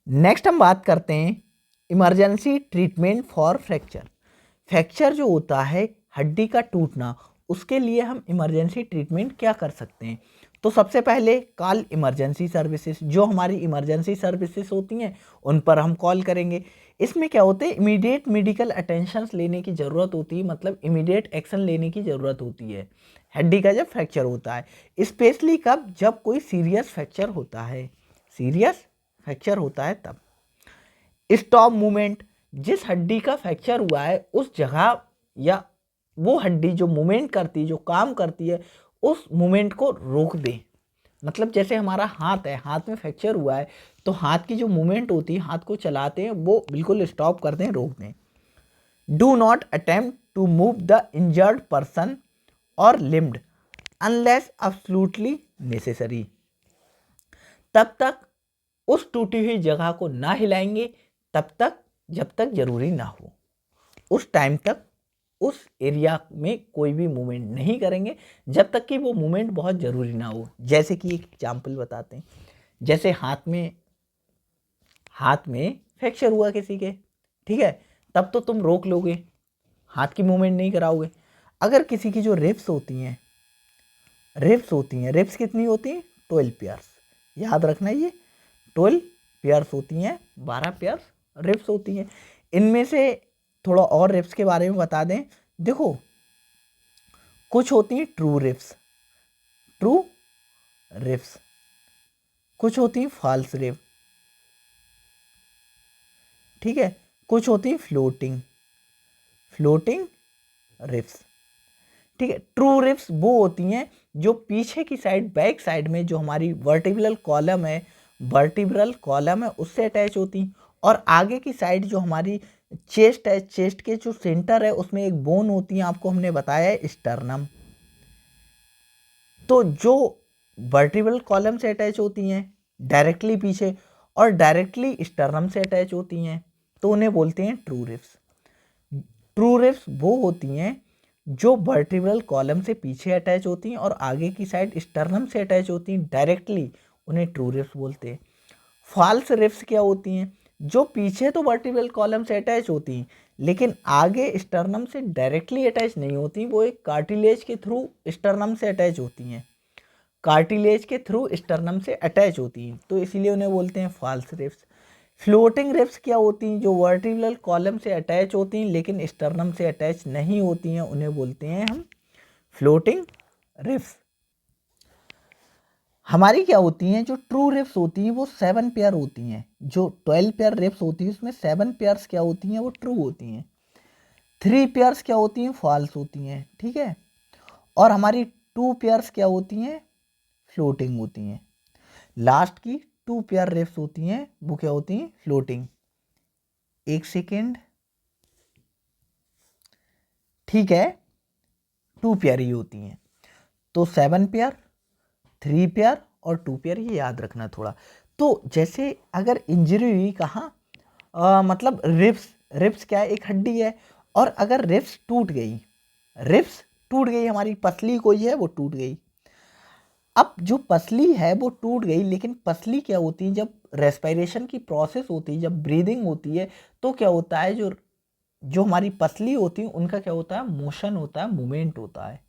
Next हम बात करते हैं emergency treatment for fracture. Fracture जो होता है हड्डी का टूटना, उसके लिए हम इमरजेंसी ट्रीटमेंट क्या कर सकते हैं। तो सबसे पहले कॉल इमरजेंसी सर्विसेज, जो हमारी इमरजेंसी सर्विसेज होती हैं उन पर हम कॉल करेंगे। इसमें क्या होते हैं, इमीडिएट मेडिकल अटेंशंस लेने की ज़रूरत होती है, मतलब इमीडिएट एक्शन लेने की ज़रूरत होती है हड्डी का जब फ्रैक्चर होता है। स्पेशली कब, जब कोई सीरियस फ्रैक्चर होता है, सीरियस फ्रैक्चर होता है तब। स्टॉप मूवमेंट, जिस हड्डी का फ्रैक्चर हुआ है उस जगह या वो हड्डी जो मूवमेंट करती है, जो काम करती है, उस मूवमेंट को रोक दे। मतलब जैसे हमारा हाथ है, हाथ में फ्रैक्चर हुआ है तो हाथ की जो मूवमेंट होती है, हाथ को चलाते हैं, वो बिल्कुल स्टॉप कर दें, रोक दें। Do not attempt to move the injured person और लिम्ड अनलेस एब्सोल्युटली नेसेसरी। तब तक उस टूटी हुई जगह को ना हिलाएंगे तब तक जब तक जरूरी ना हो। उस टाइम तक उस एरिया में कोई भी मूवमेंट नहीं करेंगे जब तक कि वो मूवमेंट बहुत ज़रूरी ना हो। जैसे कि एक एग्जांपल बताते हैं, जैसे हाथ में फ्रैक्चर हुआ किसी के, ठीक है, तब तो तुम रोक लोगे, हाथ की मूवमेंट नहीं कराओगे। अगर किसी की जो रिब्स होती हैं, रिब्स कितनी होती हैं, 12 पेयर्स, याद रखना, ये 12 पेयर्स होती हैं, 12 पेयर्स रिब्स होती हैं। इनमें से थोड़ा और रिब्स के बारे में बता दें। देखो, कुछ होती हैं ट्रू रिब्स, कुछ होती हैं फॉल्स रिब, ठीक है, कुछ होती हैं फ्लोटिंग रिब्स, ठीक है। ट्रू रिब्स वो होती हैं जो पीछे की साइड, बैक साइड में जो हमारी वर्टिब्रल कॉलम है उससे अटैच होती हैं, और आगे की साइड जो हमारी चेस्ट है, चेस्ट के जो सेंटर है उसमें एक बोन होती है, आपको हमने बताया है स्टर्नम। तो जो वर्टिब्रल कॉलम से अटैच होती हैं डायरेक्टली पीछे और डायरेक्टली स्टर्नम से अटैच होती हैं, तो उन्हें बोलते हैं ट्रू रिब्स। ट्रू रिब्स वो होती हैं जो वर्टिब्रल कॉलम से पीछे अटैच होती हैं और आगे की साइड स्टर्नम से अटैच होती हैं डायरेक्टली, उन्हें ट्रू रिब्स बोलते हैं। फॉल्स रिब्स क्या होती हैं, जो पीछे तो वर्टिब्रल कॉलम से अटैच होती हैं लेकिन आगे स्टर्नम से डायरेक्टली अटैच नहीं होती, वो एक कार्टिलेज के थ्रू स्टर्नम से अटैच होती हैं, कार्टिलेज के थ्रू स्टर्नम से अटैच होती हैं, तो इसीलिए उन्हें बोलते हैं फॉल्स रिब्स। फ्लोटिंग रिब्स क्या होती हैं, जो वर्टिब्रल कॉलम से अटैच होती हैं लेकिन स्टर्नम से अटैच नहीं होती हैं, उन्हें बोलते हैं हम फ्लोटिंग रिब्स। हमारी क्या होती हैं, जो ट्रू रिब्स होती हैं वो 7 पेयर होती हैं। जो 12 पेयर रिब्स होती है उसमें 7 पेयर्स क्या होती हैं, वो ट्रू होती हैं। 3 पेयर्स क्या होती हैं, फॉल्स होती हैं, ठीक है। और हमारी 2 पेयर्स क्या होती हैं, फ्लोटिंग होती हैं। लास्ट की 2 पेयर रिब्स होती हैं वो क्या होती हैं, फ्लोटिंग। एक सेकेंड, ठीक है, 2 पेयर ही होती हैं। तो 7 पेयर, 3 पेयर और 2 पेयर, ये याद रखना थोड़ा। तो जैसे अगर इंजरी हुई कहाँ, मतलब रिब्स क्या है, एक हड्डी है, और अगर रिब्स टूट गई, हमारी पसली कोई है वो टूट गई। अब जो पसली है वो टूट गई, लेकिन पसली क्या होती है, जब रेस्पिरेशन की प्रोसेस होती है, जब ब्रीदिंग होती है, तो क्या होता है, जो जो हमारी पसली होती है उनका क्या होता है, मोशन होता है, मूवमेंट होता है,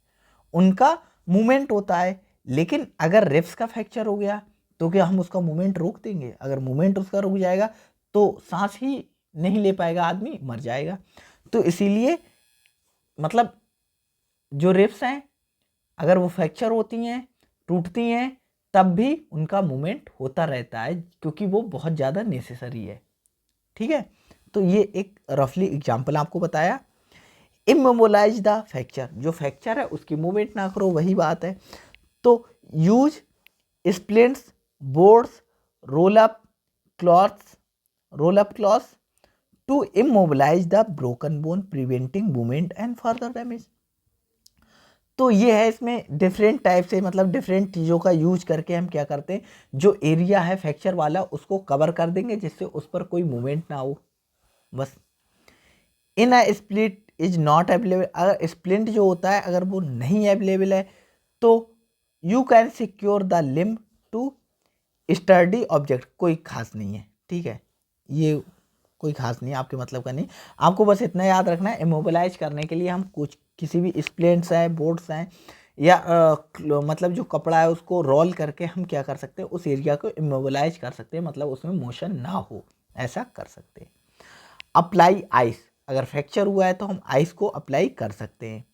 उनका मूवमेंट होता है। लेकिन अगर रिब्स का फ्रैक्चर हो गया तो क्या हम उसका मूवमेंट रोक देंगे? अगर मूवमेंट उसका रुक जाएगा तो सांस ही नहीं ले पाएगा, आदमी मर जाएगा। तो इसीलिए मतलब जो रिब्स हैं अगर वो फ्रैक्चर होती हैं, टूटती हैं, तब भी उनका मूवमेंट होता रहता है क्योंकि वो बहुत ज़्यादा नेसेसरी है, ठीक है। तो ये एक रफली एग्जाम्पल आपको बताया। इमोबलाइज द फ्रैक्चर, जो फ्रैक्चर है उसकी मूवमेंट ना करो, वही बात है। तो use splints, boards, roll up clothes to immobilise the broken bone, preventing movement and further damage. तो ये है, इसमें डिफरेंट टाइप से, मतलब डिफरेंट चीज़ों का यूज करके हम क्या करते हैं, जो एरिया है फ्रैक्चर वाला उसको कवर कर देंगे जिससे उस पर कोई मूवमेंट ना हो, बस। In a split is not available, अगर स्प्लिंट जो होता है अगर वो नहीं अवेलेबल है तो you can secure the limb to sturdy object, कोई खास नहीं है, ठीक है। ये कोई खास नहीं, आपके मतलब का नहीं। आपको बस इतना याद रखना है, इमोबिलाइज करने के लिए हम कुछ किसी भी स्प्लिंट्स हैं, बोर्ड्स हैं, या मतलब जो कपड़ा है उसको रोल करके हम क्या कर सकते हैं, उस एरिया को इमोबिलाइज कर सकते हैं, मतलब उसमें मोशन ना हो, ऐसा कर सकते हैं। अप्लाई आइस, अगर फ्रैक्चर हुआ है तो हम आइस को अप्लाई कर सकते हैं।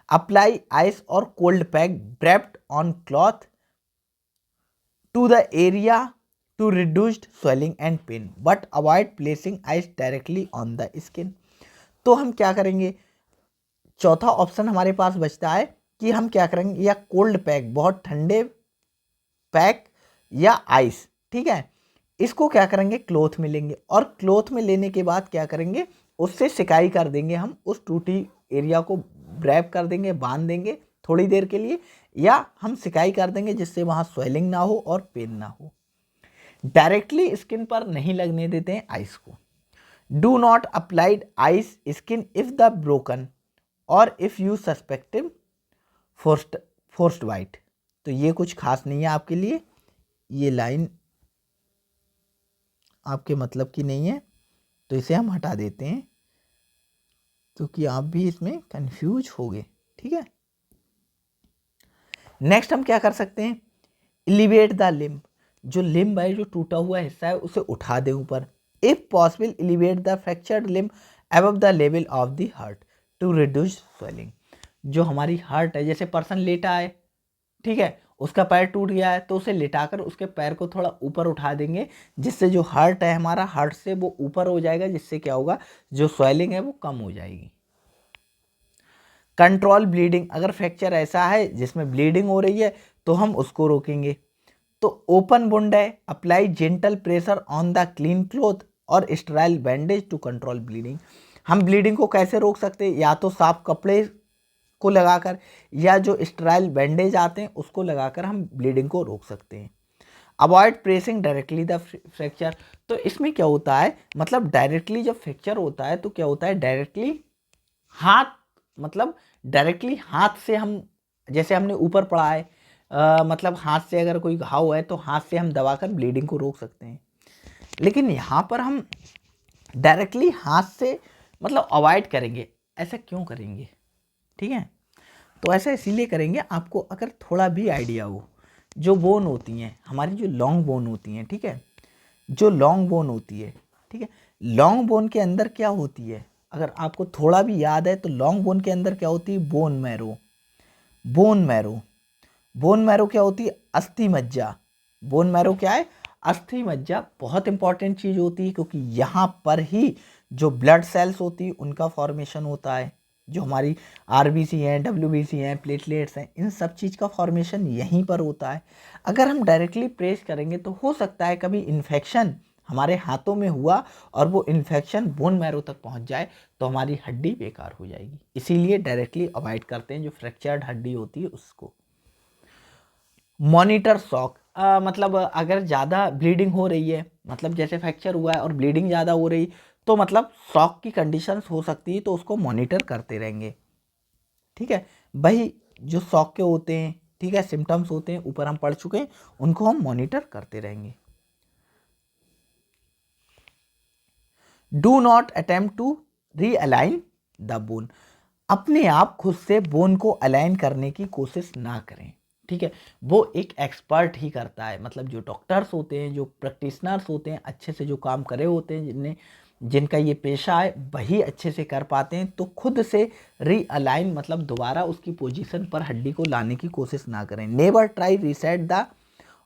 अप्लाई आइस और cold pack draped on cloth to the area to reduced swelling and pain, but avoid placing ice directly on the skin. तो हम क्या करेंगे, चौथा ऑप्शन हमारे पास बचता है कि हम क्या करेंगे, या कोल्ड पैक, बहुत ठंडे पैक, या आइस, ठीक है, इसको क्या करेंगे, क्लोथ में लेंगे, और क्लोथ में लेने के बाद क्या करेंगे, उससे सिकाई कर देंगे, हम उस टूटी एरिया को रैप कर देंगे, बांध देंगे थोड़ी देर के लिए, या हम सिकाई कर देंगे जिससे वहाँ स्वेलिंग ना हो और पेन ना हो। डायरेक्टली स्किन पर नहीं लगने देते हैं आइस को। Do not applied ice skin if the broken और इफ यू सस्पेक्टिव फोर्स्ड वाइट। तो ये कुछ खास नहीं है आपके लिए, ये लाइन आपके मतलब की नहीं है, तो इसे हम हटा देते हैं क्योंकि आप भी इसमें कंफ्यूज हो गए, ठीक है। नेक्स्ट हम क्या कर सकते हैं, एलिवेट द लिम्ब, जो लिम्ब है, जो टूटा हुआ हिस्सा है, उसे उठा दें ऊपर। If possible elevate the fractured limb above the level of the heart to reduce swelling. जो हमारी हार्ट है, जैसे पर्सन लेटा है, ठीक है, उसका पैर टूट गया है, तो उसे लिटाकर उसके पैर को थोड़ा ऊपर उठा देंगे, जिससे जो हार्ट है हमारा, हार्ट से वो ऊपर हो जाएगा, जिससे क्या होगा, जो स्वेलिंग है वो कम हो जाएगी। कंट्रोल ब्लीडिंग, अगर फ्रैक्चर ऐसा है जिसमें ब्लीडिंग हो रही है तो हम उसको रोकेंगे। तो ओपन वुंड है, apply gentle pressure on the clean cloth और sterile bandage to control bleeding. हम ब्लीडिंग को कैसे रोक सकते हैं, या तो साफ कपड़े को लगाकर, या जो स्टेराइल बैंडेज आते हैं उसको लगाकर हम ब्लीडिंग को रोक सकते हैं। Avoid pressing directly the fracture, तो इसमें क्या होता है, मतलब डायरेक्टली जब फ्रैक्चर होता है तो क्या होता है, डायरेक्टली हाथ, मतलब डायरेक्टली हाथ से हम, जैसे हमने ऊपर पढ़ा है, मतलब हाथ से अगर कोई घाव है तो हाथ से हम दबाकर ब्लीडिंग को रोक सकते हैं। लेकिन यहाँ पर हम डायरेक्टली हाथ से मतलब अवॉइड करेंगे। ऐसा क्यों करेंगे, ठीक है, तो ऐसा इसीलिए करेंगे, आपको अगर थोड़ा भी आइडिया हो, जो बोन होती हैं हमारी, जो लॉन्ग बोन होती हैं, ठीक है, जो लॉन्ग बोन होती है, ठीक है, लॉन्ग बोन के अंदर क्या होती है, अगर आपको थोड़ा भी याद है तो लॉन्ग बोन के अंदर क्या होती है, bone marrow. Bone marrow, bone marrow क्या होती है, अस्थि मज्जा। बोन मैरो क्या है, अस्थि मज्जा, बहुत इंपॉर्टेंट चीज होती है, क्योंकि यहाँ पर ही जो ब्लड सेल्स होती है उनका फॉर्मेशन होता है, जो हमारी आरबीसी हैं, डब्ल्यूबीसी हैं, प्लेटलेट्स हैं, इन सब चीज़ का फॉर्मेशन यहीं पर होता है। अगर हम डायरेक्टली प्रेस करेंगे तो हो सकता है कभी इन्फेक्शन हमारे हाथों में हुआ और वो इन्फेक्शन बोन मैरो तक पहुंच जाए तो हमारी हड्डी बेकार हो जाएगी। इसीलिए डायरेक्टली अवॉइड करते हैं जो फ्रैक्चर्ड हड्डी होती है उसको। मॉनिटर शॉक, मतलब अगर ज़्यादा ब्लीडिंग हो रही है, मतलब जैसे फ्रैक्चर हुआ है और ब्लीडिंग ज़्यादा हो रही, तो मतलब शॉक की कंडीशंस हो सकती है, तो उसको मॉनिटर करते रहेंगे, ठीक है। वही जो शॉक के होते हैं, ठीक है, सिम्टम्स होते हैं, ऊपर हम पढ़ चुके हैं, उनको हम मॉनिटर करते रहेंगे। Do not attempt to realign the bone, अपने आप खुद से बोन को अलाइन करने की कोशिश ना करें, ठीक है, वो एक एक्सपर्ट ही करता है, मतलब जो डॉक्टर्स होते हैं, जो प्रैक्टिशनर्स होते हैं, अच्छे से जो काम करे होते हैं, जिनका ये पेशा है, वही अच्छे से कर पाते हैं। तो खुद से रीअलाइन मतलब दोबारा उसकी पोजीशन पर हड्डी को लाने की कोशिश ना करें। नेवर ट्राई रीसेट द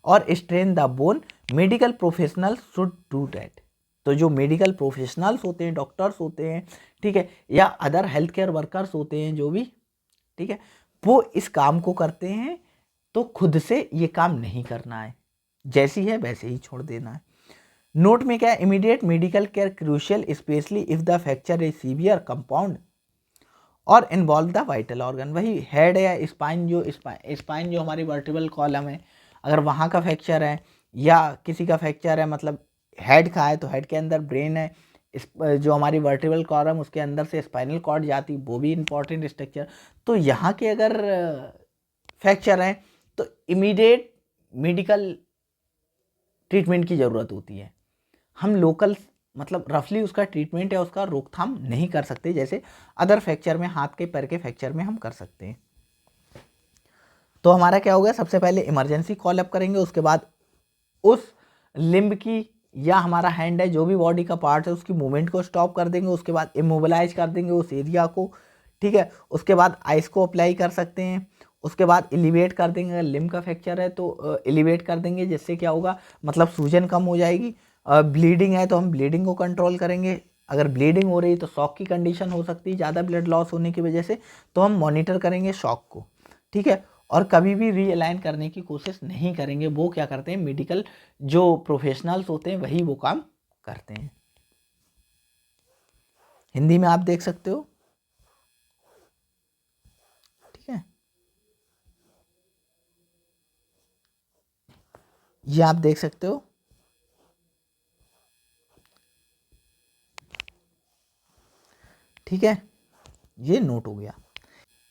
और strain the bone, medical professional should do that. तो जो मेडिकल प्रोफेशनल्स होते हैं, डॉक्टर्स होते हैं, ठीक है, या अदर हेल्थ केयर वर्कर्स होते हैं जो भी, ठीक है, वो इस काम को करते हैं, तो खुद से ये काम नहीं करना है, जैसी है वैसे ही छोड़ देना है। नोट में क्या है, immediate medical care crucial specially if the fracture is severe compound और इन्वॉल्व द वाइटल ऑर्गन। वही हेड या स्पाइन, जो स्पाइन जो हमारी वर्टिबल कॉलम है, अगर वहाँ का फ्रैक्चर है, या किसी का फ्रैक्चर है, मतलब हेड का है तो हेड के अंदर ब्रेन है, जो हमारी वर्टिबल कॉलम उसके अंदर से स्पाइनल कॉर्ड जाती, वो भी इंपॉर्टेंट स्ट्रक्चर। तो यहाँ के अगर फ्रैक्चर है तो इमीडिएट मेडिकल ट्रीटमेंट की ज़रूरत होती है। हम लोकल मतलब रफली उसका ट्रीटमेंट या उसका रोकथाम नहीं कर सकते, जैसे अदर फ्रैक्चर में, हाथ के पैर के फ्रैक्चर में हम कर सकते हैं। तो हमारा क्या हो गया, सबसे पहले इमरजेंसी कॉल अप करेंगे, उसके बाद उस लिम्ब की या हमारा हैंड है, जो भी बॉडी का पार्ट है, उसकी मूवमेंट को स्टॉप कर देंगे, उसके बाद इमोबिलाइज कर देंगे उस एरिया को, ठीक है। उसके बाद आइस को अप्लाई कर सकते हैं, उसके बाद एलिवेट कर देंगे, अगर लिम्ब का फ्रैक्चर है तो एलिवेट कर देंगे, जिससे क्या होगा, मतलब सूजन कम हो जाएगी। ब्लीडिंग है तो हम ब्लीडिंग को कंट्रोल करेंगे, अगर ब्लीडिंग हो रही है तो शॉक की कंडीशन हो सकती है ज़्यादा ब्लड लॉस होने की वजह से, तो हम मॉनिटर करेंगे शॉक को, ठीक है। और कभी भी रीअलाइन करने की कोशिश नहीं करेंगे, वो क्या करते हैं, मेडिकल जो प्रोफेशनल्स होते हैं वही वो काम करते हैं। हिंदी में आप देख सकते हो, ठीक है, ये आप देख सकते हो, ठीक है, ये नोट हो गया।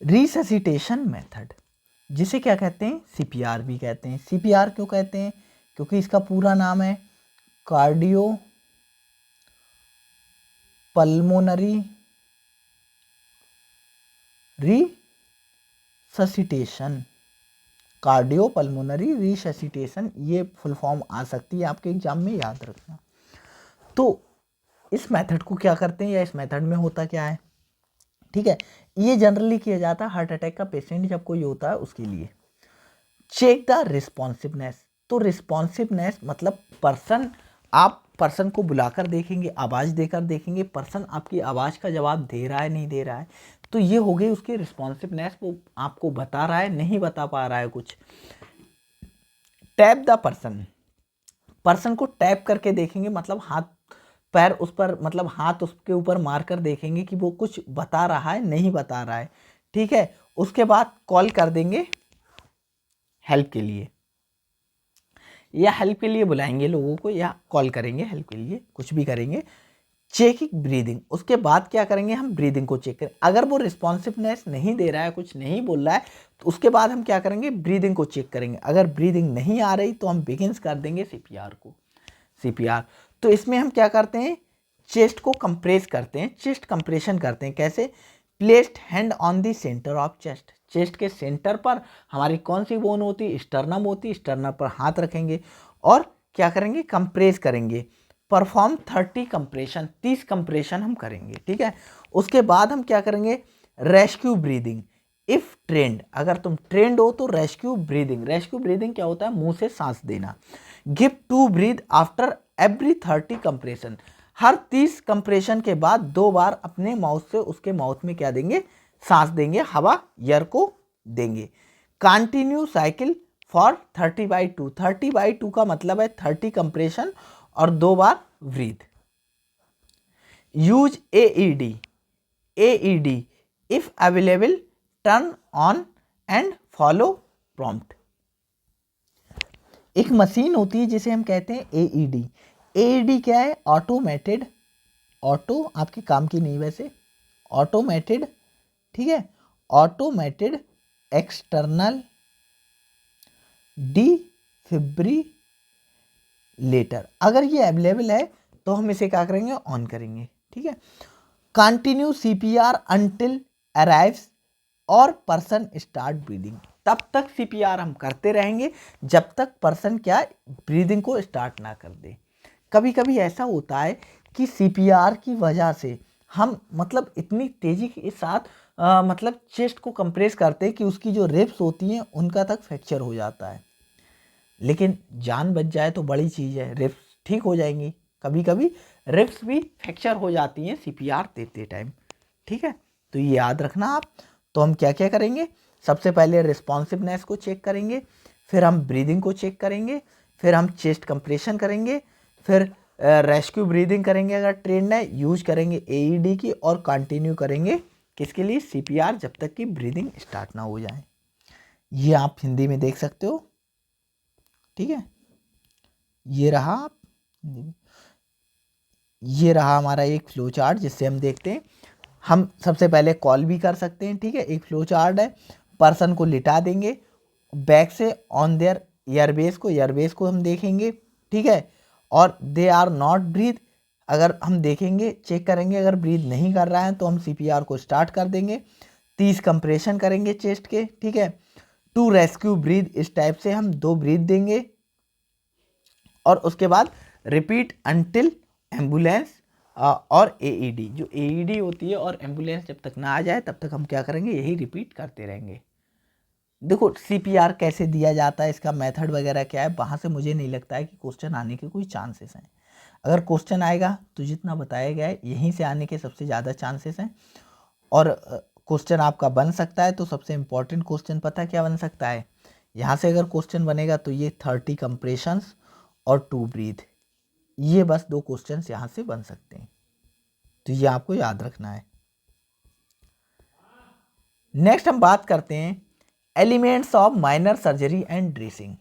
रिससिटेशन मेथड, जिसे क्या कहते हैं, सीपीआर भी कहते हैं। सीपीआर क्यों कहते हैं, क्योंकि इसका पूरा नाम है cardio pulmonary resuscitation. Cardio pulmonary resuscitation, ये फुल फॉर्म आ सकती है आपके एग्जाम में, याद रखना। तो इस मेथड को क्या करते हैं, या इस मेथड में होता क्या है, ठीक है, ये जनरली किया जाता है हार्ट अटैक का पेशेंट जब कोई होता है उसके लिए। चेक द रिस्पॉन्सिवनेस, तो रिस्पॉन्सिवनेस मतलब पर्सन, आप पर्सन को बुलाकर देखेंगे, आवाज़ देकर देखेंगे, पर्सन आपकी आवाज़ का जवाब दे रहा है नहीं दे रहा है, तो ये हो गई उसकी रिस्पॉन्सिवनेस, वो आपको बता रहा है नहीं बता पा रहा है कुछ। टैप द पर्सन, पर्सन को टैप करके देखेंगे, मतलब हाथ पैर उस पर, मतलब हाथ उसके ऊपर मार कर देखेंगे कि वो कुछ बता रहा है नहीं बता रहा है, ठीक है। उसके बाद कॉल कर देंगे हेल्प के लिए, या हेल्प के लिए बुलाएंगे लोगों को, या कॉल करेंगे हेल्प के लिए, कुछ भी करेंगे। चेकिंग ब्रीदिंग, उसके बाद क्या करेंगे, हम ब्रीदिंग को चेक करें, अगर वो रिस्पॉन्सिवनेस नहीं दे रहा है, कुछ नहीं बोल रहा है, तो उसके बाद हम क्या करेंगे, ब्रीदिंग को चेक करेंगे, अगर ब्रीदिंग नहीं आ रही तो हम बिगिंस कर देंगे सीपीआर को, सीपीआर। तो इसमें हम क्या करते हैं, चेस्ट को कंप्रेस करते हैं, चेस्ट कंप्रेशन करते हैं, कैसे, placed hand on the centre of chest, chest के सेंटर पर हमारी कौन सी बोन होती है, स्टर्नम होती है, स्टर्नम पर हाथ रखेंगे और क्या करेंगे, कंप्रेस करेंगे। परफॉर्म 30 कंप्रेशन, 30 कंप्रेशन हम करेंगे, ठीक है। उसके बाद हम क्या करेंगे, रेस्क्यू ब्रीदिंग, इफ ट्रेंड, अगर तुम ट्रेंड हो तो रेस्क्यू ब्रीदिंग, रेस्क्यू ब्रीदिंग क्या होता है, मुंह से सांस देना। Give two breath after every 30 compression, हर 30 कंप्रेशन के बाद 2 बार अपने माउथ से उसके माउथ में क्या देंगे, सांस देंगे, हवा एयर को देंगे। कंटिन्यू साइकिल फॉर 30/2, 30/2 का मतलब है 30 कंप्रेशन और 2 बार breath. Use AED, AED if available turn on and follow prompt. एक मशीन होती है जिसे हम कहते हैं एईडी। एईडी क्या है, ऑटोमेटेड, ऑटो आपके काम की नहीं वैसे, ऑटोमेटेड, ठीक है, ऑटोमेटेड एक्सटर्नल डिफिब्रिलेटर, अगर ये अवेलेबल है तो हम इसे क्या करेंगे, ऑन करेंगे, ठीक है। कंटिन्यू सीपीआर अंटिल अराइव्स और पर्सन स्टार्ट ब्रीदिंग, तब तक सीपीआर हम करते रहेंगे जब तक पर्सन क्या ब्रीदिंग को स्टार्ट ना कर दे। कभी कभी ऐसा होता है कि सीपीआर की वजह से हम मतलब इतनी तेजी के साथ मतलब चेस्ट को कंप्रेस करते हैं कि उसकी जो रिब्स होती हैं उनका तक फ्रैक्चर हो जाता है, लेकिन जान बच जाए तो बड़ी चीज़ है, रिब्स ठीक हो जाएंगी। कभी कभी रिब्स भी फ्रैक्चर हो जाती हैं सीपीआर देते टाइम, ठीक है, तो ये याद रखना आप। तो हम क्या क्या करेंगे, सबसे पहले रिस्पॉन्सिवनेस को चेक करेंगे, फिर हम ब्रीदिंग को चेक करेंगे, फिर हम चेस्ट कंप्रेशन करेंगे, फिर रेस्क्यू ब्रीदिंग करेंगे अगर ट्रेंड है, यूज करेंगे एईडी की, और कंटिन्यू करेंगे किसके लिए, सीपीआर, जब तक कि ब्रीदिंग स्टार्ट ना हो जाए। ये आप हिंदी में देख सकते हो, ठीक है, ये रहा आप, ये रहा हमारा एक फ्लो चार्ट जिससे हम देखते हैं। हम सबसे पहले कॉल भी कर सकते हैं, ठीक है, एक फ्लो चार्ट है, पर्सन को लिटा देंगे, बैक से ऑन देयर एयरबेस को हम देखेंगे, ठीक है, और दे आर नॉट ब्रीथ, अगर हम देखेंगे, चेक करेंगे, अगर ब्रीथ नहीं कर रहा है तो हम CPR को स्टार्ट कर देंगे, 30 कंप्रेशन करेंगे चेस्ट के, ठीक है। टू रेस्क्यू ब्रीथ, इस टाइप से हम 2 ब्रीथ देंगे और उसके बाद रिपीट अंटिल एम्बुलेंस और AED, जो AED होती है और एम्बुलेंस जब तक ना आ जाए तब तक हम क्या करेंगे, यही रिपीट करते रहेंगे। देखो CPR कैसे दिया जाता है, इसका मेथड वगैरह क्या है, वहाँ से मुझे नहीं लगता है कि क्वेश्चन आने के कोई चांसेस हैं। अगर क्वेश्चन आएगा तो जितना बताया गया है यहीं से आने के सबसे ज़्यादा चांसेस हैं। और क्वेश्चन आपका बन सकता है तो सबसे इम्पोर्टेंट क्वेश्चन पता क्या बन सकता है, यहाँ से अगर क्वेश्चन बनेगा तो ये 30 कंप्रेशंस और 2 ब्रीथ, ये बस 2 क्वेश्चंस यहाँ से बन सकते हैं, तो ये आपको याद रखना है। नेक्स्ट हम बात करते हैं elements of minor surgery and dressing.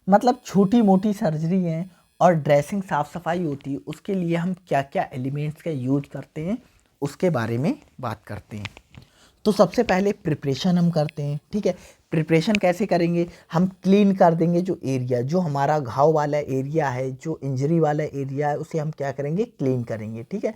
मतलब छोटी मोटी सर्जरी है और ड्रेसिंग साफ सफाई होती है, उसके लिए हम क्या क्या एलिमेंट्स का यूज करते हैं उसके बारे में बात करते हैं। तो सबसे पहले प्रिपरेशन हम करते हैं, ठीक है। प्रिपरेशन कैसे करेंगे, हम क्लीन कर देंगे जो एरिया, जो हमारा घाव वाला एरिया है, जो इंजरी वाला एरिया है, उसे हम क्या करेंगे, क्लीन करेंगे, ठीक है।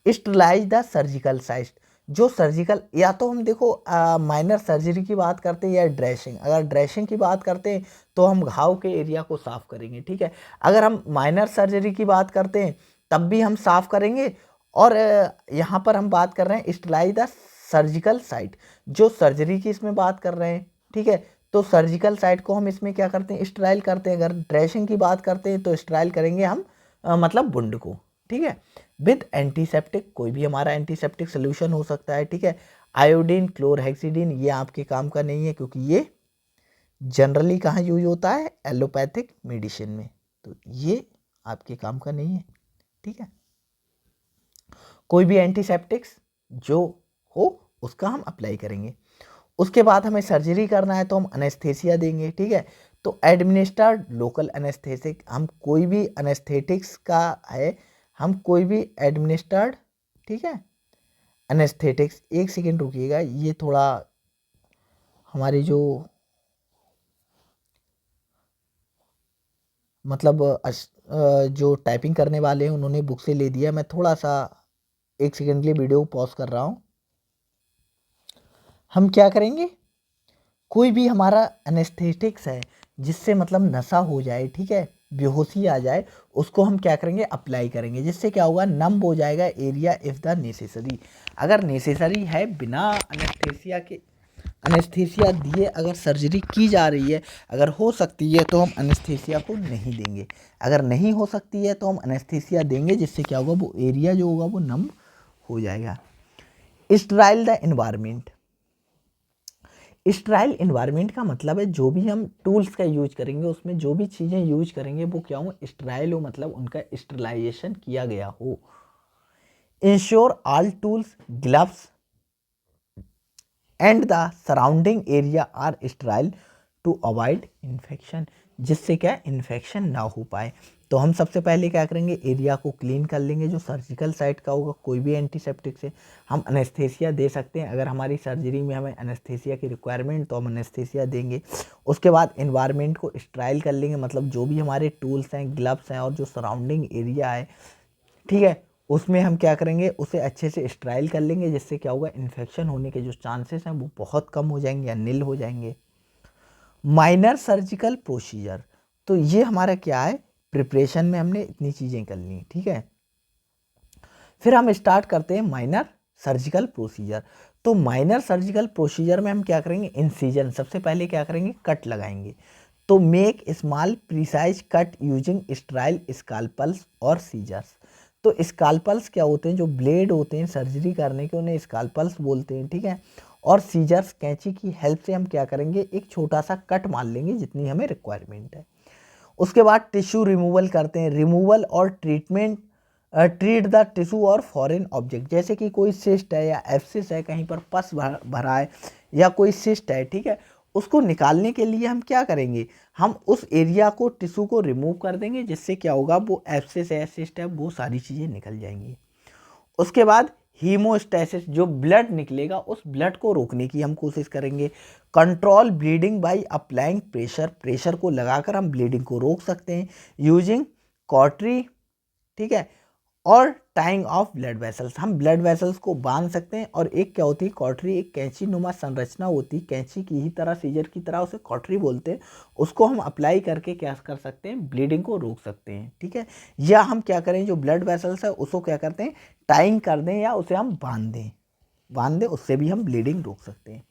स्टरलाइज द सर्जिकल साइट, जो सर्जिकल, या तो हम देखो माइनर सर्जरी की बात करते हैं या ड्रेसिंग, अगर ड्रेसिंग की बात करते हैं तो हम घाव के एरिया को साफ करेंगे, ठीक है। अगर हम माइनर सर्जरी की बात करते हैं तब भी हम साफ करेंगे। और यहाँ पर हम बात कर रहे हैं स्टरलाइज द सर्जिकल साइट, जो सर्जरी की इसमें बात कर रहे हैं, ठीक है। तो सर्जिकल साइट को हम इसमें क्या करते हैं, स्टराइल करते हैं। अगर ड्रेसिंग की बात करते हैं तो स्टराइल करेंगे हम मतलब वुंड को, ठीक है, विद एंटीसेप्टिक, कोई भी हमारा एंटीसेप्टिक सोल्यूशन हो सकता है, ठीक है। आयोडीन, क्लोरहेक्सिडीन, ये आपके काम का नहीं है क्योंकि ये जनरली कहाँ यूज होता है, एलोपैथिक मेडिसिन में, तो ये आपके काम का नहीं है, ठीक है। कोई भी एंटीसेप्टिक्स जो हो उसका हम अप्लाई करेंगे। उसके बाद हमें सर्जरी करना है तो हम अनेस्थेसिया देंगे, ठीक है। तो एडमिनिस्टर्ड लोकल अनेस्थेसिक, हम कोई भी अनेस्थेटिक्स का है, हम कोई भी एडमिनिस्टर्ड, ठीक है, अनेस्थेटिक्स, एक सेकेंड रुकिएगा, ये थोड़ा हमारी जो मतलब जो टाइपिंग करने वाले हैं उन्होंने बुक से ले दिया, मैं थोड़ा सा एक सेकेंड के लिए वीडियो पॉज कर रहा हूँ। हम क्या करेंगे, कोई भी हमारा एनेस्थेटिक्स है जिससे मतलब नशा हो जाए, ठीक है, बेहोशी आ जाए, उसको हम क्या करेंगे, अप्लाई करेंगे, जिससे क्या होगा, नम हो जाएगा एरिया इफ़ द नेसेसरी। अगर नेसेसरी है, बिना अनेस्थेसिया के, अनेस्थेसिया दिए अगर सर्जरी की जा रही है, अगर हो सकती है तो हम अनेस्थेसिया को नहीं देंगे, अगर नहीं हो सकती है तो हम अनेस्थेसिया देंगे, जिससे क्या होगा, वो एरिया जो होगा वो नम हो जाएगा। Sterlite the environment, Sterlite environment का मतलब है जो भी हम टूल्स का यूज करेंगे उसमें जो भी चीज़ें यूज करेंगे वो क्या हो, स्टराइल हो, मतलब उनका स्टरलाइजेशन किया गया हो। Ensure all tools, gloves and the surrounding area are sterile to avoid infection, जिससे क्या इन्फेक्शन ना हो पाए। तो हम सबसे पहले क्या करेंगे, एरिया को क्लीन कर लेंगे, जो सर्जिकल साइट का होगा, कोई भी एंटीसेप्टिक से हम अनेस्थेसिया दे सकते हैं। अगर हमारी सर्जरी में हमें अनेस्थेसिया की रिक्वायरमेंट तो हम अनेस्थेसिया देंगे। उसके बाद एनवायरनमेंट को स्टराइल कर लेंगे, मतलब जो भी हमारे टूल्स हैं, ग्लव्स हैं और जो सराउंडिंग एरिया है, ठीक है, उसमें हम क्या करेंगे, उसे अच्छे से स्टराइल कर लेंगे, जिससे क्या होगा, इन्फेक्शन होने के जो चांसेस हैं वो बहुत कम हो जाएंगे या नील हो जाएंगे। माइनर सर्जिकल प्रोसीजर, तो ये हमारा क्या है, प्रिपरेशन में हमने इतनी चीज़ें कर ली, ठीक है। फिर हम स्टार्ट करते हैं माइनर सर्जिकल प्रोसीजर। तो माइनर सर्जिकल प्रोसीजर में हम क्या करेंगे, इंसिजन, सबसे पहले क्या करेंगे, कट लगाएंगे। तो make small precise cut using sterile scalpels और सीजर्स। तो स्काल्पल्स क्या होते हैं, जो ब्लेड होते हैं सर्जरी करने के, उन्हें स्काल्पल्स बोलते हैं, ठीक है। और सीजर्स, कैंची की हेल्प से हम क्या करेंगे, एक छोटा सा कट मार लेंगे जितनी हमें रिक्वायरमेंट है। उसके बाद टिश्यू रिमूवल करते हैं, रिमूवल और ट्रीटमेंट, ट्रीट द टिश्यू और फॉरेन ऑब्जेक्ट, जैसे कि कोई सिस्ट है या एब्सिस है, कहीं पर पस भरा है या कोई सिस्ट है, ठीक है, उसको निकालने के लिए हम क्या करेंगे, हम उस एरिया को, टिश्यू को रिमूव कर देंगे, जिससे क्या होगा, वो एब्सिस है, सिस्ट है, वो सारी चीज़ें निकल जाएंगी। उसके बाद हीमोस्टैसिस, जो ब्लड निकलेगा उस ब्लड को रोकने की हम कोशिश करेंगे। Control bleeding by applying pressure, pressure को लगाकर हम ब्लीडिंग को रोक सकते हैं यूजिंग कॉटरी, ठीक है। और टाइंग ऑफ ब्लड वेसल्स, हम ब्लड वेसल्स को बांध सकते हैं। और एक क्या होती है कॉटरी, एक कैंची नुमा संरचना होती है, कैंची की ही तरह, सीजर की तरह, उसे कॉटरी बोलते हैं। उसको हम अप्लाई करके क्या कर सकते हैं, ब्लीडिंग को रोक सकते हैं। ठीक है, या हम क्या करें, जो ब्लड वेसल्स है उसको क्या करते हैं, टाइंग कर दें या उसे हम बांध दें, उससे भी हम ब्लीडिंग रोक सकते हैं।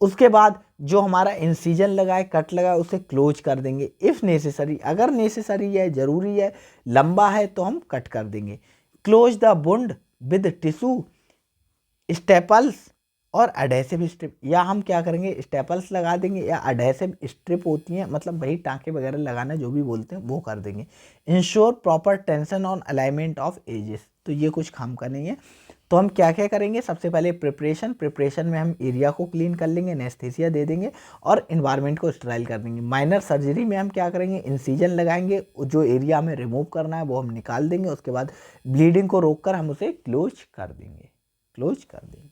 उसके बाद जो हमारा इंसिजन लगा है, कट लगा है, उसे क्लोज कर देंगे इफ़ नेसेसरी, अगर नेसेसरी है, ज़रूरी है, लंबा है तो हम कट कर देंगे। Close the wound with tissue, staples और अडेसिव स्ट्रिप, या हम क्या करेंगे, स्टेपल्स लगा देंगे या अडेसिव स्ट्रिप होती हैं, मतलब वही टाँके वगैरह लगाना जो भी बोलते हैं वो कर देंगे। Ensure proper tension on alignment of edges, तो ये कुछ काम का नहीं है। तो हम क्या क्या करेंगे, सबसे पहले प्रिपरेशन में हम एरिया को क्लीन कर लेंगे, एनेस्थीसिया दे देंगे और इन्वायरमेंट को स्टराइल कर देंगे। माइनर सर्जरी में हम क्या करेंगे, इंसिजन लगाएंगे, जो एरिया हमें रिमूव करना है वो हम निकाल देंगे। उसके बाद ब्लीडिंग को रोककर हम उसे क्लोज कर देंगे।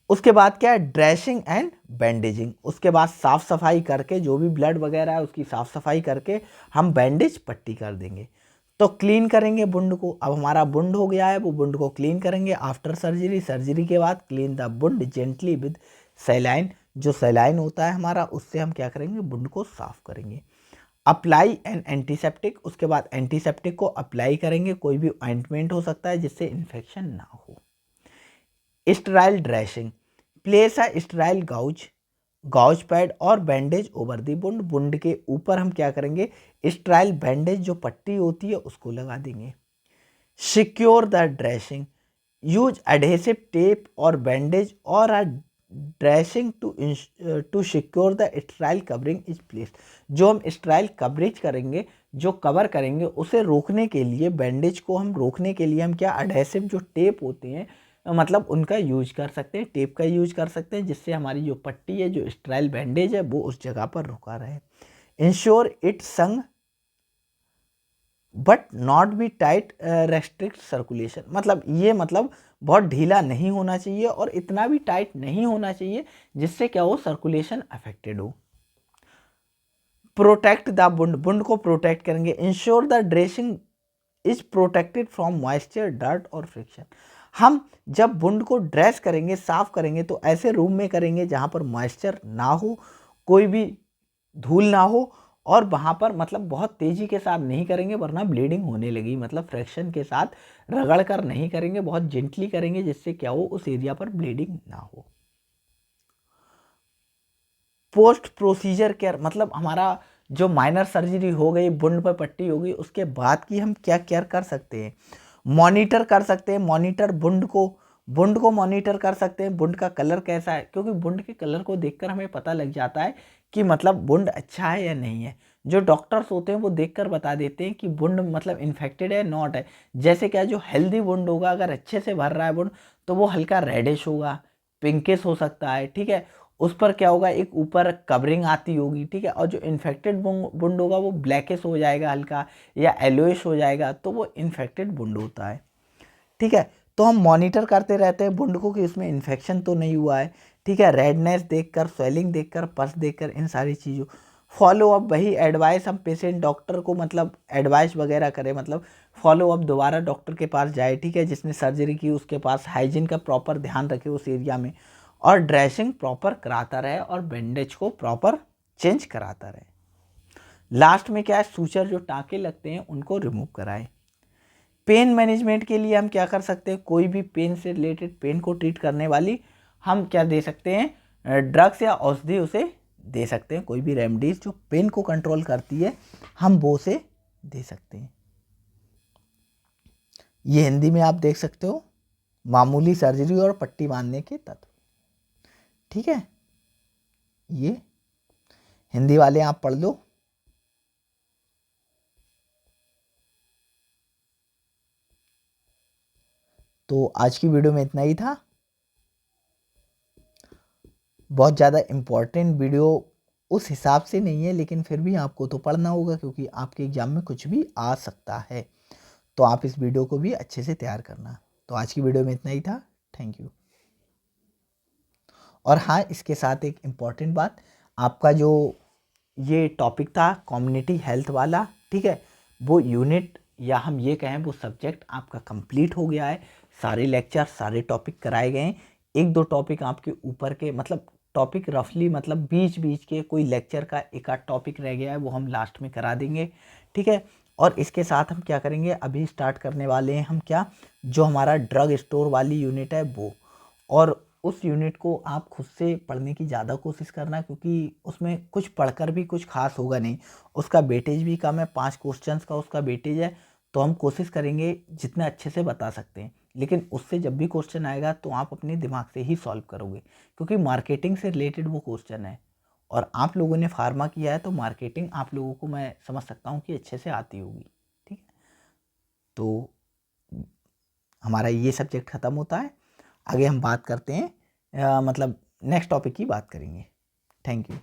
उसके बाद क्या है, ड्रेसिंग एंड बैंडेजिंग, उसके बाद साफ सफाई करके, जो भी ब्लड वगैरह है उसकी साफ सफाई करके हम बैंडेज पट्टी कर देंगे। तो क्लीन करेंगे बुंड को, अब हमारा बुंड हो गया है, वो बुंड को क्लीन करेंगे आफ्टर सर्जरी। सर्जरी के बाद clean the wound gently with saline, जो सैलाइन होता है हमारा, उससे हम क्या करेंगे, बुंड को साफ करेंगे। अप्लाई एन एंटीसेप्टिक, उसके बाद एंटीसेप्टिक को अप्लाई करेंगे, कोई भी ऑइंटमेंट हो सकता है जिससे इन्फेक्शन ना हो। स्टेराइल ड्रेसिंग, प्लेस अ स्टेराइल गाउज पैड और बैंडेज ओवर दी बुंड, बुंड के ऊपर हम क्या करेंगे, स्टेराइल बैंडेज जो पट्टी होती है उसको लगा देंगे। Secure the dressing, use adhesive tape और बैंडेज और a dressing to secure the sterile covering is place, जो हम स्टेराइल कवरेज करेंगे, जो कवर करेंगे, उसे रोकने के लिए, बैंडेज को हम रोकने के लिए हम क्या, एडहेसिव जो टेप होते हैं, मतलब उनका यूज कर सकते हैं, टेप का यूज कर सकते हैं, जिससे हमारी जो पट्टी है, जो स्टेराइल बैंडेज है, वो उस जगह पर रुका रहे। इंश्योर इट संग but not be tight, restrict circulation, मतलब ये, मतलब बहुत ढीला नहीं होना चाहिए और इतना भी टाइट नहीं होना चाहिए जिससे क्या हो, सर्कुलेशन अफेक्टेड हो। प्रोटेक्ट द बुंड, बुंड को प्रोटेक्ट करेंगे। Ensure the dressing is protected from moisture, dirt और फ्रिक्शन, हम जब बुंड को ड्रेस करेंगे, साफ करेंगे, तो ऐसे रूम में करेंगे जहाँ पर मॉइस्चर ना हो, कोई भी धूल ना हो, और वहाँ पर मतलब बहुत तेज़ी के साथ नहीं करेंगे वरना ब्लीडिंग होने लगी, मतलब फ्रैक्शन के साथ रगड़ कर नहीं करेंगे, बहुत जेंटली करेंगे जिससे क्या हो, उस एरिया पर ब्लीडिंग ना हो। पोस्ट प्रोसीजर केयर, मतलब हमारा जो माइनर सर्जरी हो गई, बुंड पर पट्टी हो गई, उसके बाद की हम क्या केयर कर सकते हैं, मॉनिटर कर सकते हैं, मॉनिटर बुंड को मॉनिटर कर सकते हैं, बुंड का कलर कैसा है, क्योंकि बुंड के कलर को देखकर हमें पता लग जाता है कि मतलब बुंड अच्छा है या नहीं है। जो डॉक्टर्स होते हैं वो देखकर बता देते हैं कि बुंड मतलब इन्फेक्टेड है, नॉट है। जैसे क्या, जो हेल्दी बुंड होगा, अगर अच्छे से भर रहा है बुंड, तो वो हल्का रेडिश होगा, पिंकिश हो सकता है, ठीक है। उस पर क्या होगा, एक ऊपर कवरिंग आती होगी, ठीक है। और जो इन्फेक्टेड बुंड होगा वो ब्लैकिश हो जाएगा हल्का, या येलोइश हो जाएगा, तो वो इन्फेक्टेड बुंड होता है, ठीक है। तो हम मॉनिटर करते रहते हैं बुंड को कि उसमें इन्फेक्शन तो नहीं हुआ है, ठीक है। रेडनेस देखकर, स्वेलिंग देखकर, पस देखकर, इन सारी चीज़ों। फॉलो अप, वही एडवाइस हम पेशेंट डॉक्टर को मतलब एडवाइस वगैरह करें, मतलब फॉलो अप, दोबारा डॉक्टर के पास जाए, ठीक है, जिसने सर्जरी की उसके पास, हाइजीन का प्रॉपर ध्यान रखे उस एरिया में, और ड्रेसिंग प्रॉपर कराता रहे और बैंडेज को प्रॉपर चेंज कराता रहे। लास्ट में क्या है, सूचर जो टाँके लगते हैं उनको रिमूव कराए। पेन मैनेजमेंट के लिए हम क्या कर सकते हैं, कोई भी पेन से रिलेटेड, पेन को ट्रीट करने वाली हम क्या दे सकते हैं, ड्रग्स या औषधि उसे दे सकते हैं, कोई भी रेमडीज जो पेन को कंट्रोल करती है हम वो से दे सकते हैं। ये हिंदी में आप देख सकते हो, मामूली सर्जरी और पट्टी बांधने के तत्व, ठीक है। ये हिंदी वाले आप पढ़ लो। तो आज की वीडियो में इतना ही था। बहुत ज़्यादा इम्पोर्टेंट वीडियो उस हिसाब से नहीं है, लेकिन फिर भी आपको तो पढ़ना होगा क्योंकि आपके एग्ज़ाम में कुछ भी आ सकता है। तो आप इस वीडियो को भी अच्छे से तैयार करना। तो आज की वीडियो में इतना ही था। Thank you. और हाँ, इसके साथ एक इम्पॉर्टेंट बात, आपका जो ये टॉपिक था कम्युनिटी हेल्थ वाला, ठीक है, वो यूनिट या हम ये कहें वो सब्जेक्ट आपका कंप्लीट हो गया है। सारे लेक्चर सारे टॉपिक कराए गए हैं। एक दो टॉपिक आपके ऊपर के मतलब टॉपिक रफली मतलब बीच बीच के कोई लेक्चर का एक आध टॉपिक रह गया है, वो हम लास्ट में करा देंगे, ठीक है। और इसके साथ हम क्या करेंगे, अभी स्टार्ट करने वाले हैं हम क्या, जो हमारा ड्रग स्टोर वाली यूनिट है वो। और उस यूनिट को आप खुद से पढ़ने की ज़्यादा कोशिश करना, क्योंकि उसमें कुछ पढ़कर भी कुछ खास होगा नहीं। उसका वेटेज भी कम है, 5 क्वेश्चंस का उसका वेटेज है। तो हम कोशिश करेंगे जितने अच्छे से बता सकते हैं, लेकिन उससे जब भी क्वेश्चन आएगा तो आप अपने दिमाग से ही सॉल्व करोगे, क्योंकि मार्केटिंग से रिलेटेड वो क्वेश्चन है। और आप लोगों ने फार्मा किया है तो मार्केटिंग आप लोगों को मैं समझ सकता हूँ कि अच्छे से आती होगी, ठीक है। तो हमारा ये सब्जेक्ट ख़त्म होता है। आगे हम बात करते हैं मतलब नेक्स्ट टॉपिक की बात करेंगे। Thank you.